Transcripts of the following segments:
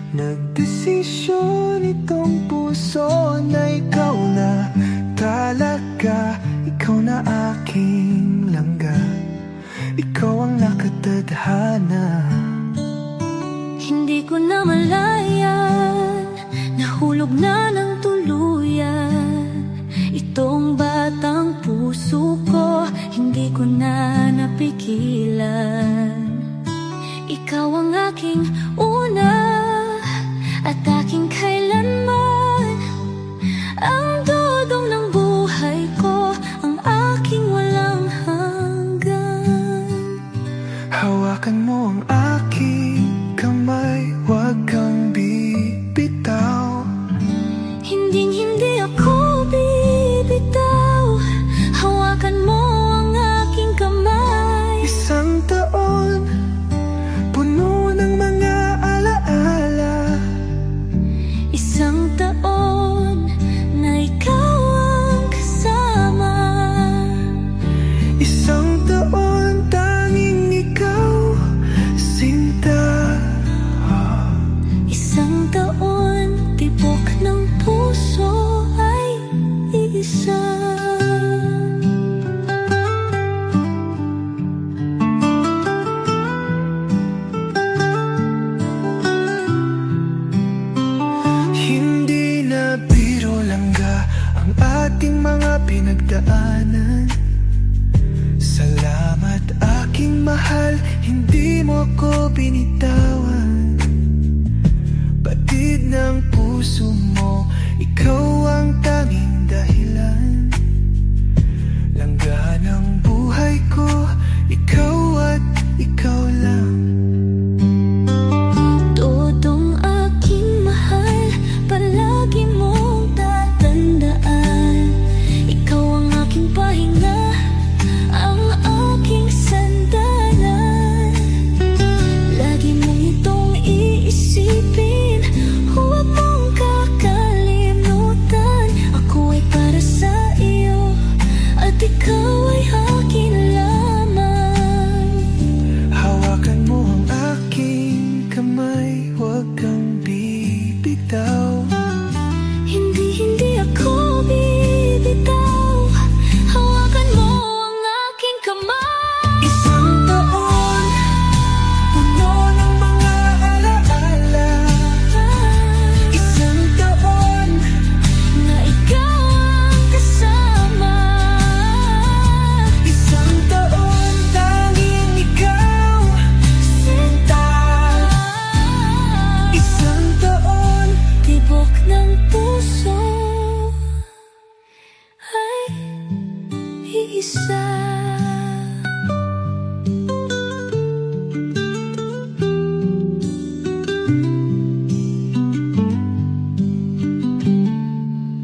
Nagdesisyon itong puso na ikaw na talaga. Ikaw na aking langga, ikaw ang nakatadhana. Hindi ko na malayan, nahulog na ng tuluyan itong batang puso ko, hindi ko na napigilan. Ikaw ang aking una at aking kailanman, ang dudong ng buhay ko, ang aking walang hanggan. Hawakan mo ang aking kamay, huwag kang bibitaw. Hindi ako bibitaw, hawakan mo ang aking kamay. Isang taon, puno ng mga alaala. Isang taon na ikaw ang kasama. Isang taon, tanging ikaw, sinta. Isang taon, tibok ng puso ay iisa. Hindi na biro langga ang ating mga pinagdaanan. Salamat aking mahal, hindi mo ko binitawan. Batid ng puso mo, ikaw ang tanging dahilan. Langga ng buhay ko, ikaw at ikaw lang. Todong aking mahal, palagi mong tatandaan. Ikaw ang aking pahinga, ang aking sandalan. Lagi mong itong iisipin, huwag mong kakalimutan. Ako ay para sa iyo, at ikaw ay akin lamang. Hawakan mo ang aking kamay, huwag kang bibitaw. Hindi ako bibitaw, hawakan mo ang aking kamay. Isang taon, puno ng mga alaala. Isang taon, Na ikaw ang kasama. isang taon, tanging ikaw, sinta. Isang taon, Tibok ng puso ay iisa.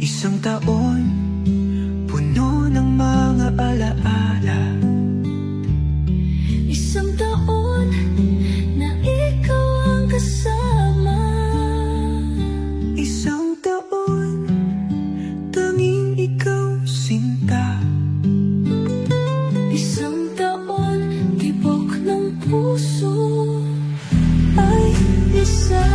isang taon, puno ng mga alaala. Isang taon na ikaw ang kasama. Isang taon, tanging ikaw, sinta. Isang taon, tibok ng puso ay isa.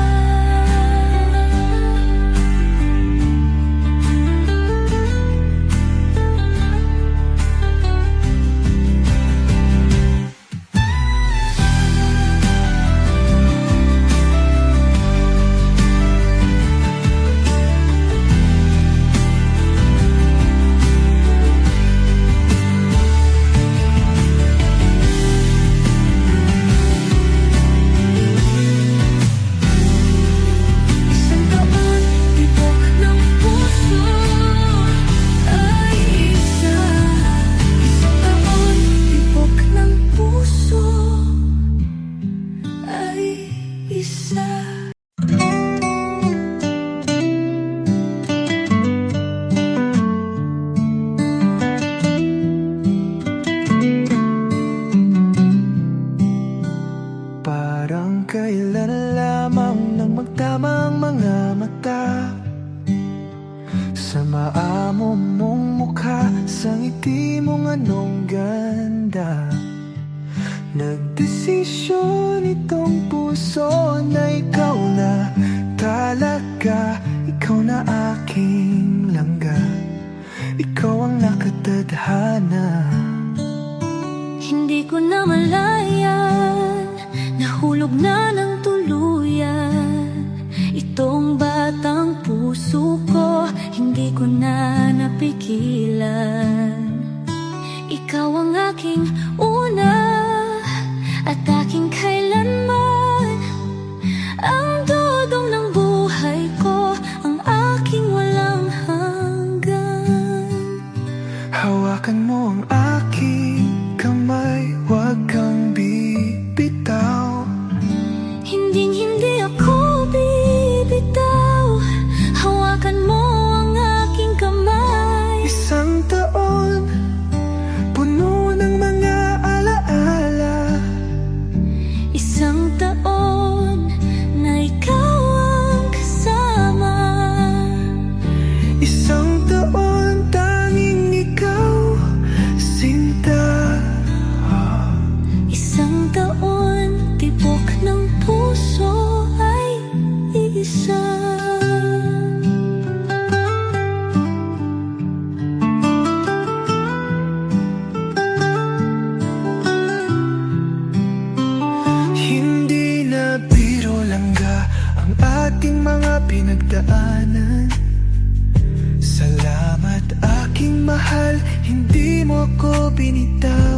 Isang taon, tibok ng puso ay isa. Isang taon, tibok ng puso ay isa. Parang kailan lamang nang magtama ang mga mata sa maamo mong mukha, sa ngiti mong anong ganda. Nagdesisyon itong puso na ikaw na halaga, ikaw na aking langga, ikaw ang nakatadhana. Hindi ko na malayan, nahulog na ng tuluyan itong batang puso ko, hindi ko na napigilan. Ikaw ang aking una at aking kailanman, ang dudong ng buhay ko, ang aking walang hanggan. Hawakan mo ang aking kamay, huwag kang bibitaw. Hindi ako bibitaw, hawakan mo ang aking kamay. Isang taon, puno ng mga alaala. Isang taon na ikaw ang kasama. Isang taon, tanging ikaw, sinta. Isang taon, tibok ng puso ay isa. Hindi na biro langga ang ating mga pinagdaanan. Salamat aking mahal, hindi mo ko binitaw.